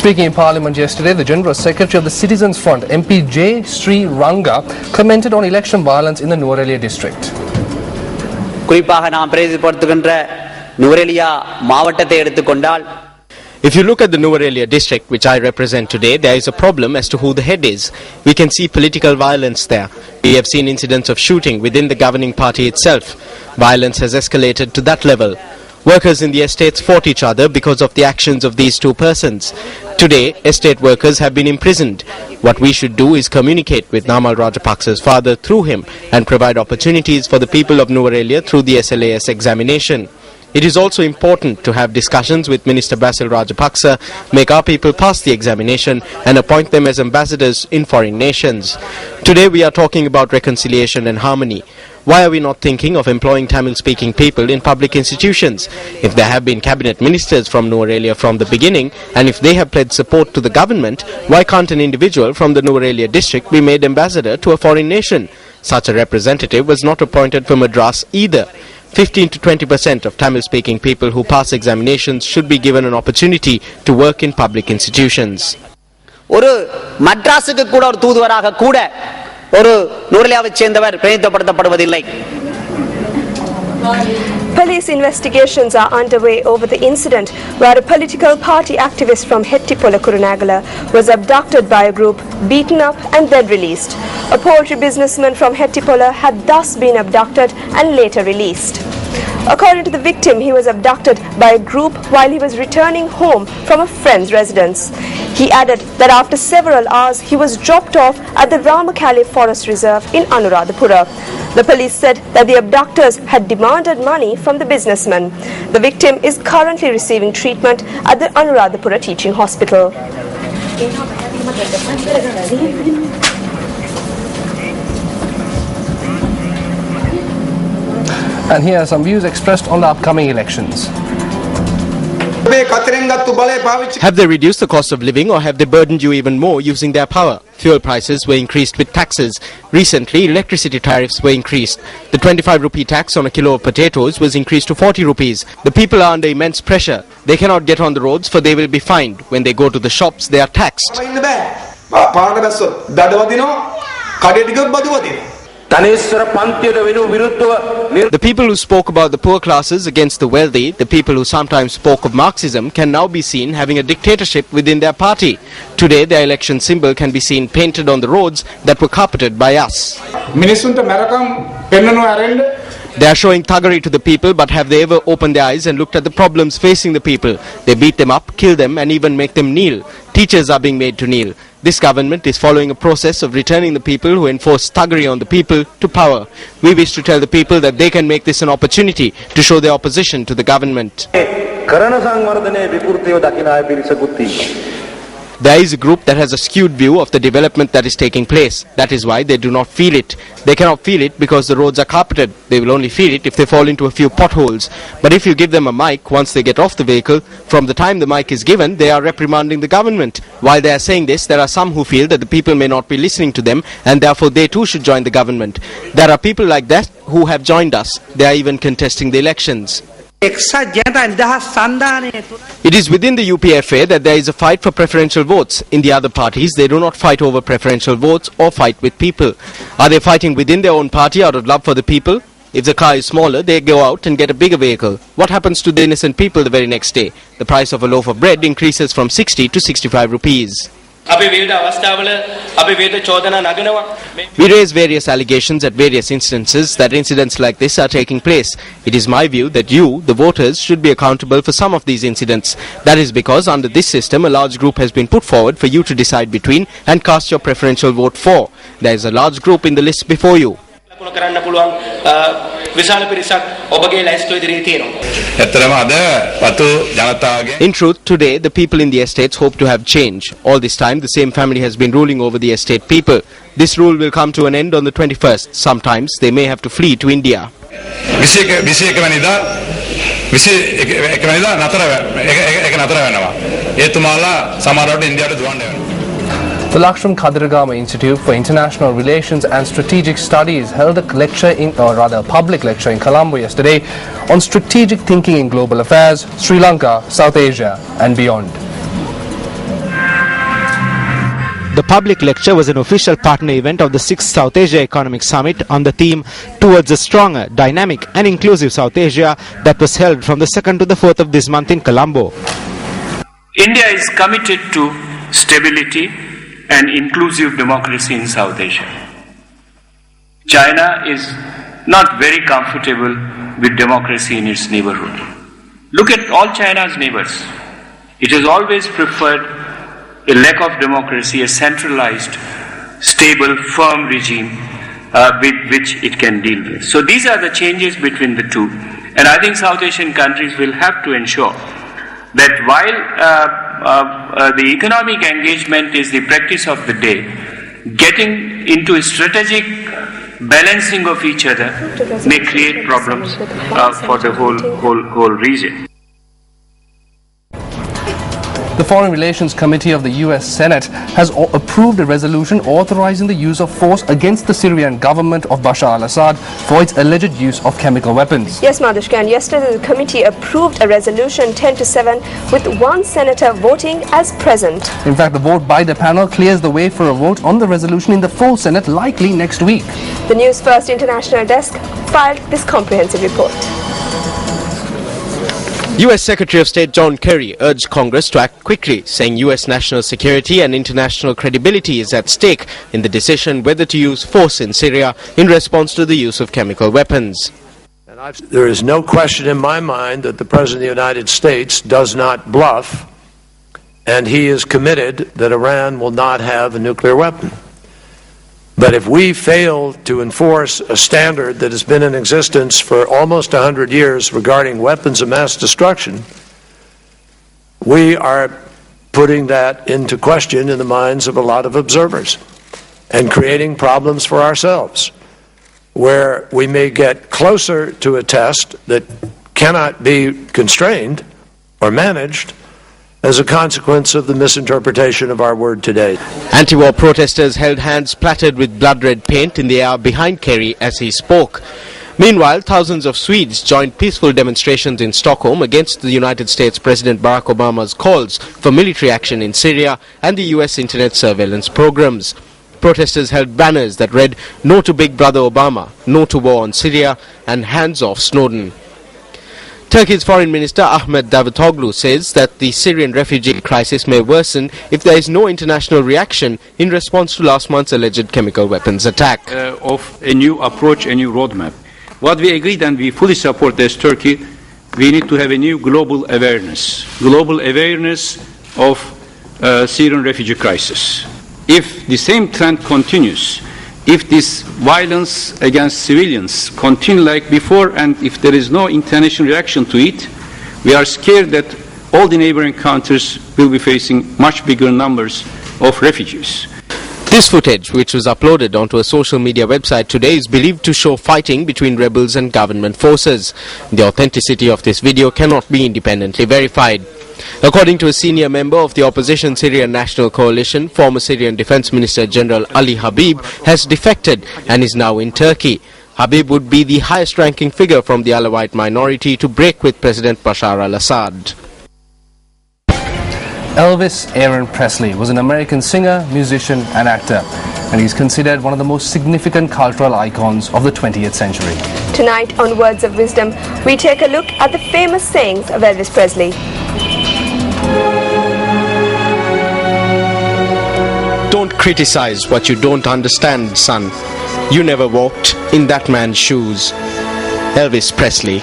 Speaking in Parliament yesterday, the General Secretary of the Citizens Front, MP J. Sri Ranga, commented on election violence in the Nuwara district. If you look at the Nuwara district, which I represent today, there is a problem as to who the head is. We can see political violence there. We have seen incidents of shooting within the governing party itself. Violence has escalated to that level. Workers in the estates fought each other because of the actions of these two persons. Today, estate workers have been imprisoned. What we should do is communicate with Namal Rajapaksa's father through him and provide opportunities for the people of Nuwara through the SLAS examination. It is also important to have discussions with Minister Basil Rajapaksa, make our people pass the examination and appoint them as ambassadors in foreign nations. Today we are talking about reconciliation and harmony. Why are we not thinking of employing Tamil-speaking people in public institutions? If there have been cabinet ministers from Nuwara from the beginning, and if they have pledged support to the government, why can't an individual from the Nuwara district be made ambassador to a foreign nation? Such a representative was not appointed for Madras either. 15 to 20% of Tamil-speaking people who pass examinations should be given an opportunity to work in public institutions. Police investigations are underway over the incident where a political party activist from Hettipola, Kurunegala was abducted by a group, beaten up and then released. A poultry businessman from Hettipola had thus been abducted and later released. According to the victim, he was abducted by a group while he was returning home from a friend's residence. He added that after several hours, he was dropped off at the Ramakali Forest Reserve in Anuradhapura. The police said that the abductors had demanded money from the businessman. The victim is currently receiving treatment at the Anuradhapura Teaching Hospital. And here are some views expressed on the upcoming elections. Have they reduced the cost of living or have they burdened you even more using their power? Fuel prices were increased with taxes. Recently, electricity tariffs were increased. The 25 rupee tax on a kilo of potatoes was increased to 40 rupees. The people are under immense pressure. They cannot get on the roads for they will be fined. When they go to the shops, they are taxed. The people who spoke about the poor classes against the wealthy, the people who sometimes spoke of Marxism, can now be seen having a dictatorship within their party. Today, their election symbol can be seen painted on the roads that were carpeted by us. They are showing thuggery to the people, but have they ever opened their eyes and looked at the problems facing the people? They beat them up, kill them and even make them kneel. Teachers are being made to kneel. This government is following a process of returning the people who enforce thuggery on the people to power. We wish to tell the people that they can make this an opportunity to show their opposition to the government. There is a group that has a skewed view of the development that is taking place. That is why they do not feel it. They cannot feel it because the roads are carpeted. They will only feel it if they fall into a few potholes. But if you give them a mic, once they get off the vehicle, from the time the mic is given, they are reprimanding the government. While they are saying this, there are some who feel that the people may not be listening to them and therefore they too should join the government. There are people like that who have joined us. They are even contesting the elections. It is within the UPFA that there is a fight for preferential votes. In the other parties, they do not fight over preferential votes or fight with people. Are they fighting within their own party out of love for the people? If the car is smaller, they go out and get a bigger vehicle. What happens to the innocent people the very next day? The price of a loaf of bread increases from 60 to 65 rupees. We raise various allegations at various instances that incidents like this are taking place. It is my view that you, the voters, should be accountable for some of these incidents. That is because under this system a large group has been put forward for you to decide between and cast your preferential vote for. There is a large group in the list before you. In truth, today the people in the estates hope to have change. All this time the same family has been ruling over the estate people. This rule will come to an end on the 21st. Sometimes they may have to flee to India. The Lakshman Khadiragama Institute for International Relations and Strategic Studies held a public lecture in Colombo yesterday on strategic thinking in global affairs, Sri Lanka, South Asia and beyond. The public lecture was an official partner event of the 6th South Asia Economic Summit on the theme Towards a Stronger, Dynamic and Inclusive South Asia that was held from the 2nd to the 4th of this month in Colombo. India is committed to stability and inclusive democracy in South Asia. China is not very comfortable with democracy in its neighborhood. Look at all China's neighbors. It has always preferred a lack of democracy, a centralized, stable, firm regime with which it can deal with. So these are the changes between the two. And I think South Asian countries will have to ensure that while the economic engagement is the practice of the day, getting into a strategic balancing of each other may create problems for the whole region. The Foreign Relations Committee of the US Senate has approved a resolution authorizing the use of force against the Syrian government of Bashar al-Assad for its alleged use of chemical weapons. Yes, Madhushka, and yesterday the committee approved a resolution 10-7 with one senator voting as present. In fact, the vote by the panel clears the way for a vote on the resolution in the full Senate likely next week. The News First International Desk filed this comprehensive report. U.S. Secretary of State John Kerry urged Congress to act quickly, saying U.S. national security and international credibility is at stake in the decision whether to use force in Syria in response to the use of chemical weapons. There is no question in my mind that the President of the United States does not bluff, and he is committed that Iran will not have a nuclear weapon. But if we fail to enforce a standard that has been in existence for almost 100 years regarding weapons of mass destruction, we are putting that into question in the minds of a lot of observers and creating problems for ourselves, where we may get closer to a test that cannot be constrained or managed as a consequence of the misinterpretation of our word today. Anti-war protesters held hands splattered with blood-red paint in the air behind Kerry as he spoke. Meanwhile, thousands of Swedes joined peaceful demonstrations in Stockholm against the United States President Barack Obama's calls for military action in Syria and the US internet surveillance programs. Protesters held banners that read, "No to Big Brother Obama, no to war on Syria, and hands off Snowden." Turkey's Foreign Minister Ahmet Davutoglu says that the Syrian refugee crisis may worsen if there is no international reaction in response to last month's alleged chemical weapons attack. Of a new approach, a new roadmap. What we agreed and we fully support as Turkey, we need to have a new global awareness of Syrian refugee crisis. If the same trend continues, if this violence against civilians continue like before, and if there is no international reaction to it, we are scared that all the neighboring countries will be facing much bigger numbers of refugees. This footage, which was uploaded onto a social media website today, is believed to show fighting between rebels and government forces. The authenticity of this video cannot be independently verified. According to a senior member of the opposition Syrian National Coalition, former Syrian Defense Minister General Ali Habib has defected and is now in Turkey. Habib would be the highest-ranking figure from the Alawite minority to break with President Bashar al-Assad. Elvis Aaron Presley was an American singer, musician and actor, and he's considered one of the most significant cultural icons of the 20th century. Tonight on Words of Wisdom, we take a look at the famous sayings of Elvis Presley. Don't criticize what you don't understand, son. You never walked in that man's shoes. Elvis Presley.